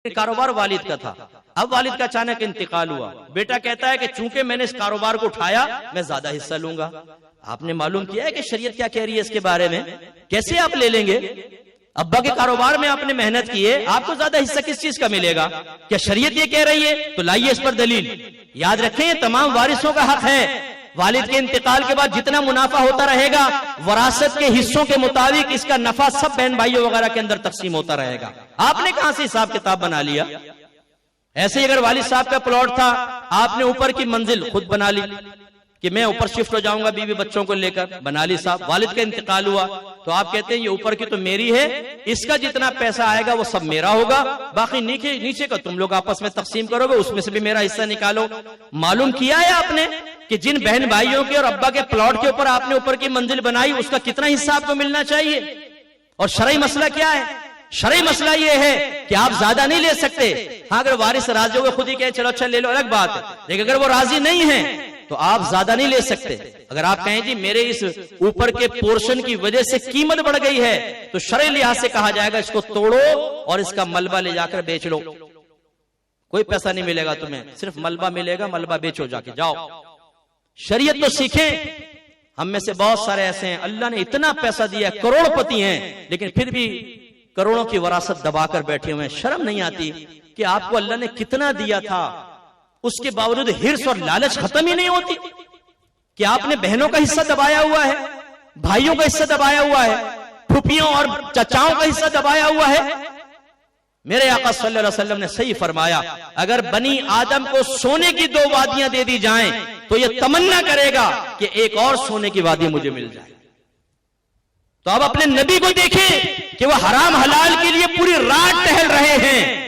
कारोबार वालिद का था। अब वालिद का अचानक इंतकाल हुआ। बेटा कहता है कि चूंकि मैंने इस कारोबार को उठाया मैं ज्यादा हिस्सा लूंगा। आपने मालूम किया है कि शरीयत क्या कह रही है इसके बारे में? कैसे आप ले लेंगे? अब्बा के कारोबार में आपने मेहनत की है, आपको ज्यादा हिस्सा किस चीज का मिलेगा? क्या शरीयत ये कह रही है? तो लाइए इस पर दलील। याद रखें, तमाम वारिसों का हक है। वालिद के इंतकाल के बाद जितना मुनाफा होता रहेगा वरासत के हिस्सों के मुताबिक इसका नफा सब बहन भाइयों वगैरह के अंदर तकसीम होता रहेगा। आपने कहां से हिसाब किताब बना लिया? ऐसे ही अगर वालिद साहब का प्लॉट था, आपने ऊपर की मंजिल खुद बना ली कि मैं ऊपर शिफ्ट हो जाऊंगा बीवी बच्चों को लेकर, बना ली साहब। वालिद का इंतकाल हुआ तो आप कहते हैं ये ऊपर की तो मेरी है, इसका जितना पैसा आएगा वो सब मेरा होगा, बाकी नीचे का तुम लोग आपस में तकसीम करोगे, उसमें से भी मेरा हिस्सा निकालो। मालूम किया है आपने कि जिन बहन भाइयों के और अब्बा के प्लॉट के ऊपर आपने ऊपर की मंजिल बनाई उसका कितना हिस्सा आपको मिलना चाहिए? और शरई मसला क्या है? शरई मसला ये है कि आप ज्यादा नहीं ले सकते। हाँ, अगर वारिस राजी हो खुद ही कहे चलो अच्छा ले लो, अलग बात है, लेकिन अगर वो राजी नहीं है तो आप ज्यादा नहीं ले सकते। अगर आप कहें जी मेरे इस ऊपर के पोर्शन की वजह से कीमत बढ़ गई है तो शरई लिहाज से कहा जाएगा इसको तोड़ो और इसका मलबा ले जाकर बेच लो। कोई पैसा नहीं मिलेगा तुम्हें, सिर्फ मलबा मिलेगा, मलबा बेचो जाके, जाओ। शरीयत तो सीखें। हम में से बहुत सारे ऐसे हैं अल्लाह ने इतना पैसा दिया, करोड़पति हैं, लेकिन फिर भी करोड़ों की वरासत दबाकर बैठे हुए हैं। शर्म नहीं आती कि आपको अल्लाह ने कितना दिया था, उसके बावजूद हिर्स और लालच खत्म ही नहीं होती कि आपने बहनों का हिस्सा दबाया हुआ है, भाइयों का हिस्सा दबाया हुआ है, फूफियों और चचाओं का हिस्सा दबाया हुआ है। मेरे आका सल्लल्लाहु अलैहि वसल्लम ने सही फरमाया, अगर बनी आदम को सोने की 2 वादियां दे दी जाएं तो यह तमन्ना करेगा कि एक और सोने की वादी मुझे मिल जाए। तो अब अपने नबी को देखें कि वह हराम हलाल के लिए पूरी रात टहल रहे हैं।